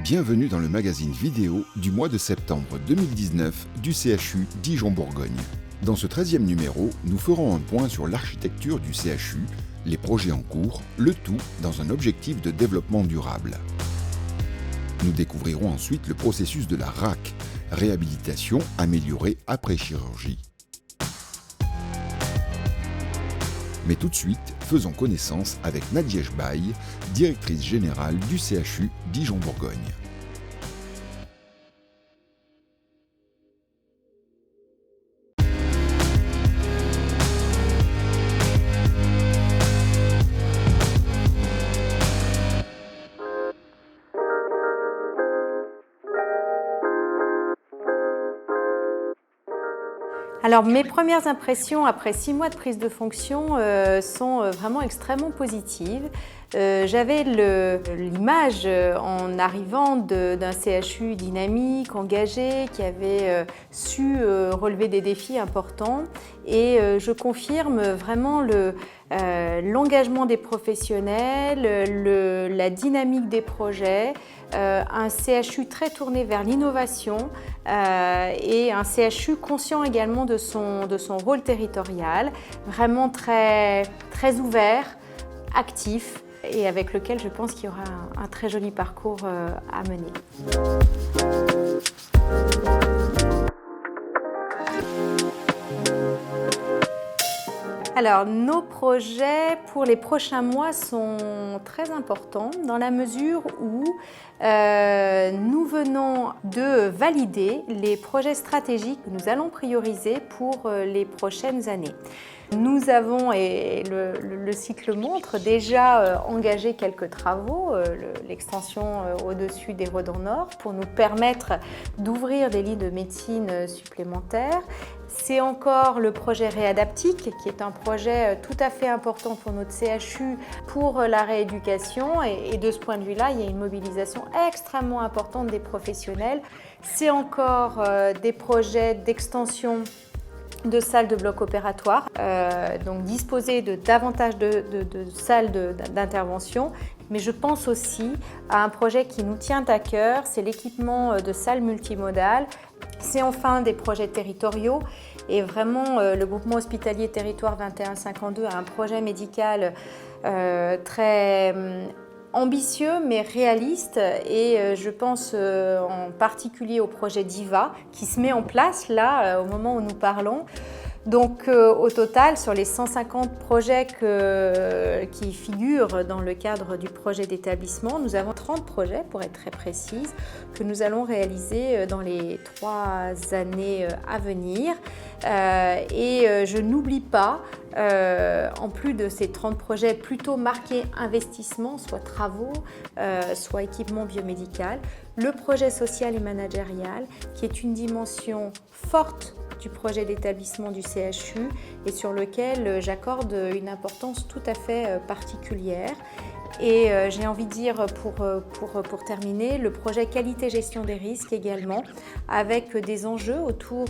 Bienvenue dans le magazine vidéo du mois de septembre 2019 du CHU Dijon-Bourgogne. Dans ce 13e numéro, nous ferons un point sur l'architecture du CHU, les projets en cours, le tout dans un objectif de développement durable. Nous découvrirons ensuite le processus de la RAC, réhabilitation améliorée après chirurgie. Mais tout de suite, faisons connaissance avec Nadège Baye, directrice générale du CHU Dijon-Bourgogne. Alors mes premières impressions après 6 mois de prise de fonction sont vraiment extrêmement positives. J'avais l'image en arrivant d'un CHU dynamique, engagé, qui avait su relever des défis importants et je confirme vraiment l'engagement des professionnels, la dynamique des projets, un CHU très tourné vers l'innovation et un CHU conscient également de son rôle territorial, vraiment très ouvert, actif et avec lequel je pense qu'il y aura un très joli parcours à mener. Alors, nos projets pour les prochains mois sont très importants dans la mesure où nous venons de valider les projets stratégiques que nous allons prioriser pour les prochaines années. Nous avons, et le cycle montre, déjà engagé quelques travaux, l'extension au-dessus des Redans Nord pour nous permettre d'ouvrir des lits de médecine supplémentaires. C'est encore le projet Réadaptique, qui est un projet tout à fait important pour notre CHU pour la rééducation. Et de ce point de vue-là, il y a une mobilisation extrêmement importante des professionnels. C'est encore des projets d'extension de salles de bloc opératoire, donc disposer de davantage de salles d'intervention. Mais je pense aussi à un projet qui nous tient à cœur, c'est l'équipement de salles multimodales. C'est enfin des projets territoriaux et vraiment le groupement hospitalier territoire 2152 a un projet médical très ambitieux mais réaliste et je pense en particulier au projet DIVA qui se met en place là au moment où nous parlons. Donc au total, sur les 150 projets qui figurent dans le cadre du projet d'établissement, nous avons 30 projets, pour être très précise, que nous allons réaliser dans les 3 années à venir. Et je n'oublie pas, en plus de ces 30 projets plutôt marqués investissement, soit travaux, soit équipement biomédical, le projet social et managérial, qui est une dimension forte du projet d'établissement du CHU et sur lequel j'accorde une importance tout à fait particulière. Et j'ai envie de dire pour terminer, le projet qualité-gestion des risques également, avec des enjeux autour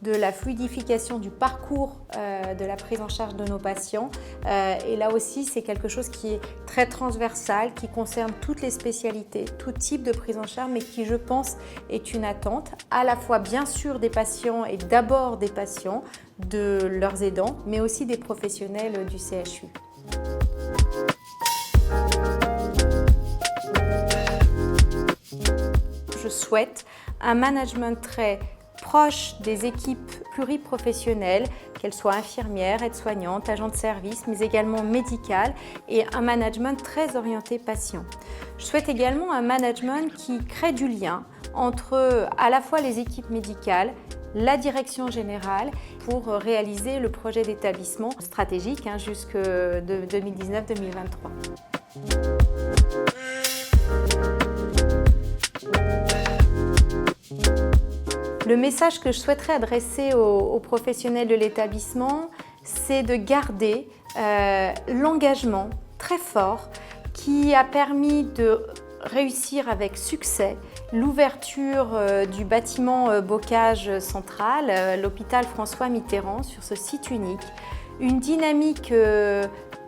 de la fluidification du parcours de la prise en charge de nos patients. Et là aussi, c'est quelque chose qui est très transversal, qui concerne toutes les spécialités, tout type de prise en charge, mais qui, je pense, est une attente à la fois bien sûr des patients et d'abord des patients, de leurs aidants, mais aussi des professionnels du CHU. Je souhaite un management très proche des équipes pluriprofessionnelles, qu'elles soient infirmières, aides-soignantes, agents de service, mais également médicales, et un management très orienté patient. Je souhaite également un management qui crée du lien entre à la fois les équipes médicales, la direction générale pour réaliser le projet d'établissement stratégique jusque 2019-2023. Le message que je souhaiterais adresser aux professionnels de l'établissement, c'est de garder l'engagement très fort qui a permis de réussir avec succès l'ouverture du bâtiment Bocage central, l'hôpital François Mitterrand, sur ce site unique. Une dynamique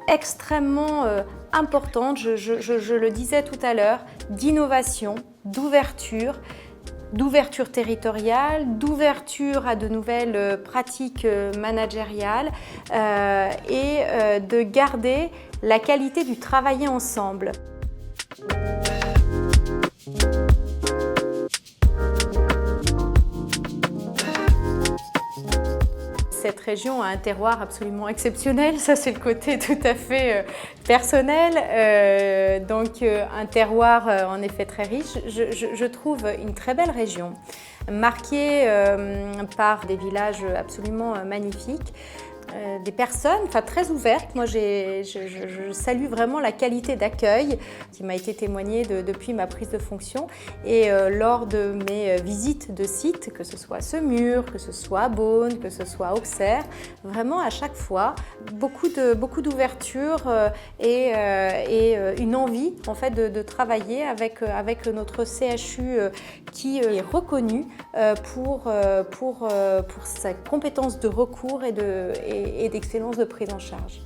extrêmement importante, je le disais tout à l'heure, d'innovation, d'ouverture territoriale, d'ouverture à de nouvelles pratiques managériales et de garder la qualité du travailler ensemble. Cette région a un terroir absolument exceptionnel, ça c'est le côté tout à fait personnel, donc un terroir en effet très riche. Je trouve une très belle région, marquée par des villages absolument magnifiques, des personnes très ouvertes. Moi, je salue vraiment la qualité d'accueil qui m'a été témoignée depuis ma prise de fonction et lors de mes visites de sites, que ce soit à Semur, que ce soit à Beaune, que ce soit à Auxerre, vraiment à chaque fois, beaucoup d'ouverture et une envie en fait de travailler avec notre CHU qui est reconnu pour sa compétence de recours et d'excellence de prise en charge.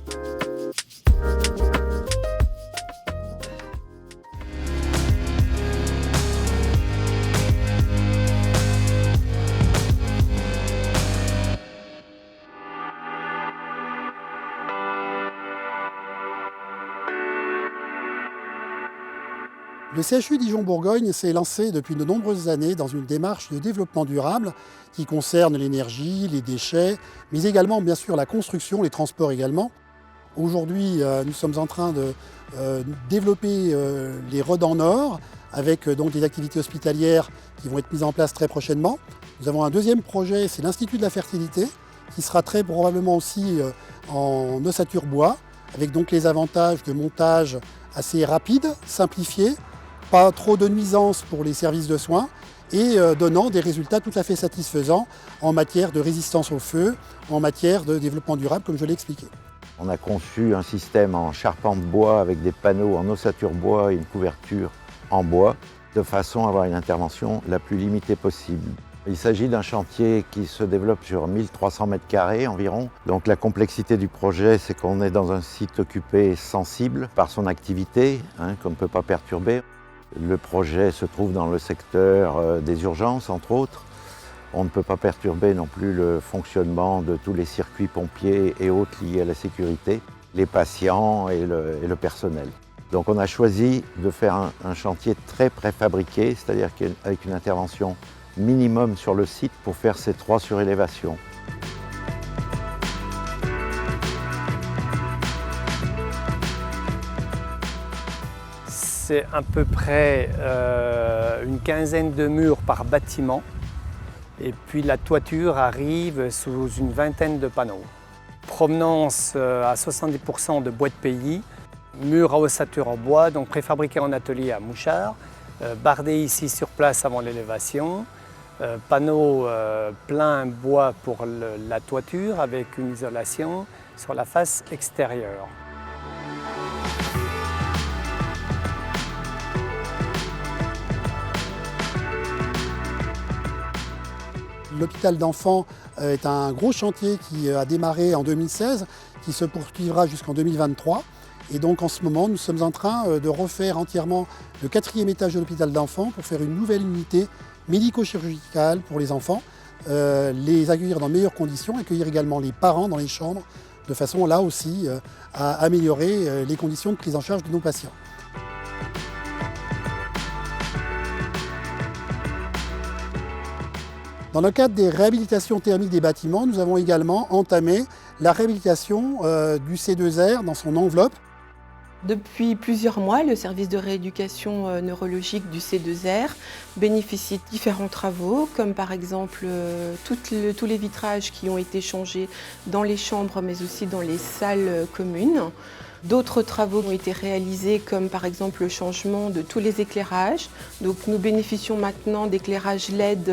Le CHU Dijon-Bourgogne s'est lancé depuis de nombreuses années dans une démarche de développement durable qui concerne l'énergie, les déchets, mais également bien sûr la construction, les transports également. Aujourd'hui, nous sommes en train de développer les Redans Nord avec donc des activités hospitalières qui vont être mises en place très prochainement. Nous avons un deuxième projet, c'est l'Institut de la fertilité, qui sera très probablement aussi en ossature bois, avec donc les avantages de montage assez rapide, simplifié, pas trop de nuisances pour les services de soins et donnant des résultats tout à fait satisfaisants en matière de résistance au feu, en matière de développement durable, comme je l'ai expliqué. On a conçu un système en charpente bois avec des panneaux en ossature bois et une couverture en bois, de façon à avoir une intervention la plus limitée possible. Il s'agit d'un chantier qui se développe sur 1300 m² environ. Donc la complexité du projet, c'est qu'on est dans un site occupé sensible par son activité, qu'on ne peut pas perturber. Le projet se trouve dans le secteur des urgences, entre autres. On ne peut pas perturber non plus le fonctionnement de tous les circuits pompiers et autres liés à la sécurité, les patients et le personnel. Donc on a choisi de faire un chantier très préfabriqué, c'est-à-dire avec une intervention minimum sur le site pour faire ces 3 surélévations. C'est à peu près une quinzaine de murs par bâtiment et puis la toiture arrive sous une vingtaine de panneaux. Provenance à 70% de bois de pays, murs à ossature en bois, donc préfabriqués en atelier à Mouchard, bardés ici sur place avant l'élévation, panneaux plein bois pour la toiture avec une isolation sur la face extérieure. L'hôpital d'enfants est un gros chantier qui a démarré en 2016, qui se poursuivra jusqu'en 2023. Et donc en ce moment, nous sommes en train de refaire entièrement le 4e étage de l'hôpital d'enfants pour faire une nouvelle unité médico-chirurgicale pour les enfants, les accueillir dans de meilleures conditions, accueillir également les parents dans les chambres, de façon là aussi à améliorer les conditions de prise en charge de nos patients. Dans le cadre des réhabilitations thermiques des bâtiments, nous avons également entamé la réhabilitation du C2R dans son enveloppe. Depuis plusieurs mois, le service de rééducation neurologique du C2R bénéficie de différents travaux, comme par exemple tous les vitrages qui ont été changés dans les chambres, mais aussi dans les salles communes. D'autres travaux ont été réalisés, comme par exemple le changement de tous les éclairages. Donc nous bénéficions maintenant d'éclairage LED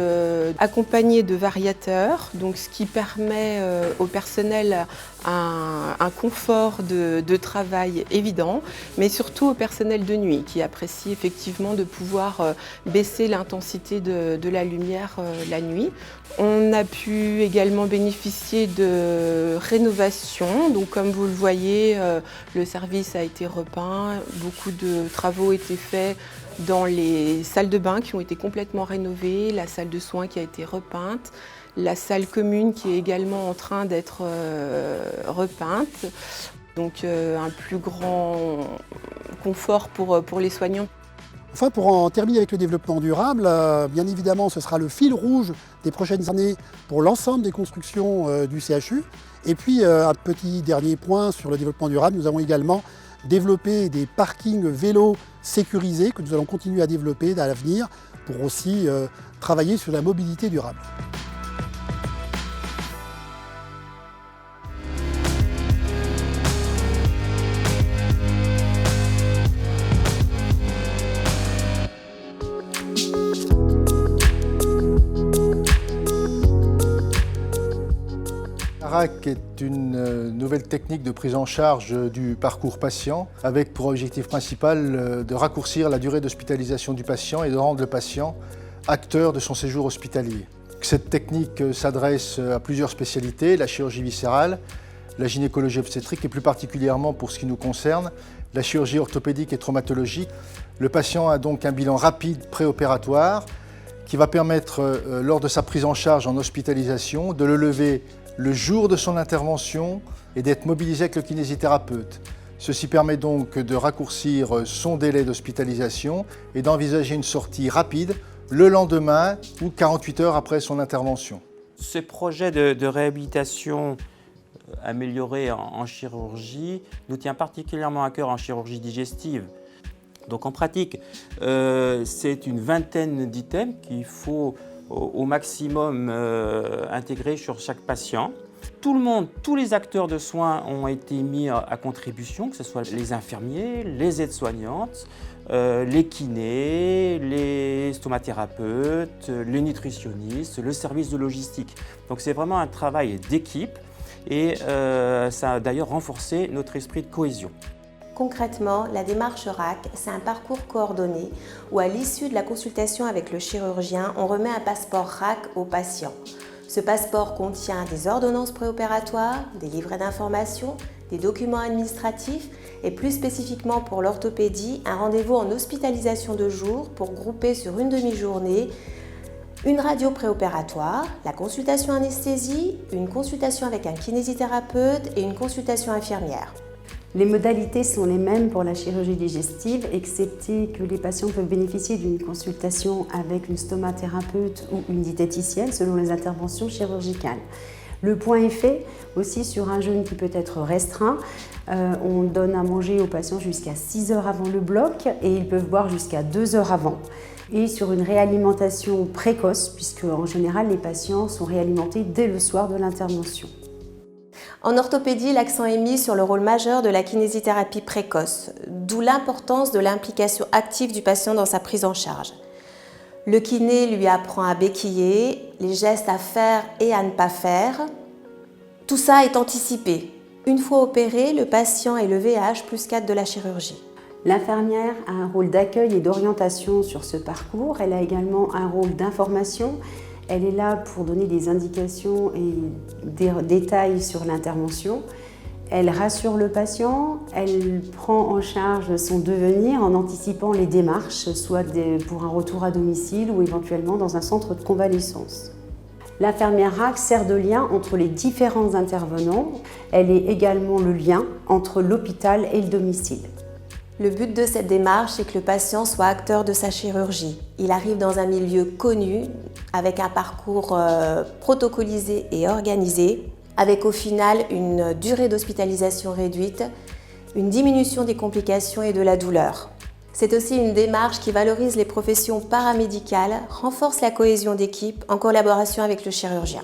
accompagné de variateurs, donc ce qui permet au personnel un confort de travail évident, mais surtout au personnel de nuit qui apprécie effectivement de pouvoir baisser l'intensité de la lumière la nuit. On a pu également bénéficier de rénovation. Donc, comme vous le voyez, le service a été repeint, beaucoup de travaux ont été faits dans les salles de bain qui ont été complètement rénovées, la salle de soins qui a été repeinte, la salle commune qui est également en train d'être repeinte. Donc un plus grand confort pour les soignants. Enfin, pour en terminer avec le développement durable, bien évidemment, ce sera le fil rouge des prochaines années pour l'ensemble des constructions du CHU. Et puis, un petit dernier point sur le développement durable, nous avons également développé des parkings vélos sécurisés que nous allons continuer à développer à l'avenir pour aussi travailler sur la mobilité durable. La RAC est une nouvelle technique de prise en charge du parcours patient avec pour objectif principal de raccourcir la durée d'hospitalisation du patient et de rendre le patient acteur de son séjour hospitalier. Cette technique s'adresse à plusieurs spécialités, la chirurgie viscérale, la gynécologie obstétrique et plus particulièrement pour ce qui nous concerne, la chirurgie orthopédique et traumatologique. Le patient a donc un bilan rapide préopératoire qui va permettre, lors de sa prise en charge en hospitalisation, de le lever le jour de son intervention et d'être mobilisé avec le kinésithérapeute. Ceci permet donc de raccourcir son délai d'hospitalisation et d'envisager une sortie rapide le lendemain ou 48 heures après son intervention. Ce projet de réhabilitation améliorée en chirurgie nous tient particulièrement à cœur en chirurgie digestive. Donc en pratique, c'est une vingtaine d'items qu'il faut au maximum intégrer sur chaque patient. Tout le monde, tous les acteurs de soins ont été mis à contribution, que ce soit les infirmiers, les aides-soignantes, les kinés, les stomathérapeutes, les nutritionnistes, le service de logistique. Donc c'est vraiment un travail d'équipe et ça a d'ailleurs renforcé notre esprit de cohésion. Concrètement, la démarche RAC, c'est un parcours coordonné où à l'issue de la consultation avec le chirurgien, on remet un passeport RAC au patient. Ce passeport contient des ordonnances préopératoires, des livrets d'informations, des documents administratifs et plus spécifiquement pour l'orthopédie, un rendez-vous en hospitalisation de jour pour grouper sur une demi-journée une radio préopératoire, la consultation anesthésie, une consultation avec un kinésithérapeute et une consultation infirmière. Les modalités sont les mêmes pour la chirurgie digestive, excepté que les patients peuvent bénéficier d'une consultation avec une stomathérapeute ou une diététicienne selon les interventions chirurgicales. Le point est fait aussi sur un jeûne qui peut être restreint. On donne à manger aux patients jusqu'à 6 heures avant le bloc et ils peuvent boire jusqu'à 2 heures avant. Et sur une réalimentation précoce, puisque en général les patients sont réalimentés dès le soir de l'intervention. En orthopédie, l'accent est mis sur le rôle majeur de la kinésithérapie précoce, d'où l'importance de l'implication active du patient dans sa prise en charge. Le kiné lui apprend à béquiller, les gestes à faire et à ne pas faire. Tout ça est anticipé. Une fois opéré, le patient est le VH+4 de la chirurgie. L'infirmière a un rôle d'accueil et d'orientation sur ce parcours. Elle a également un rôle d'information. Elle est là pour donner des indications et des détails sur l'intervention. Elle rassure le patient, elle prend en charge son devenir en anticipant les démarches, soit pour un retour à domicile ou éventuellement dans un centre de convalescence. L'infirmière RAC sert de lien entre les différents intervenants. Elle est également le lien entre l'hôpital et le domicile. Le but de cette démarche est que le patient soit acteur de sa chirurgie. Il arrive dans un milieu connu, avec un parcours protocolisé et organisé, avec au final une durée d'hospitalisation réduite, une diminution des complications et de la douleur. C'est aussi une démarche qui valorise les professions paramédicales, renforce la cohésion d'équipe en collaboration avec le chirurgien.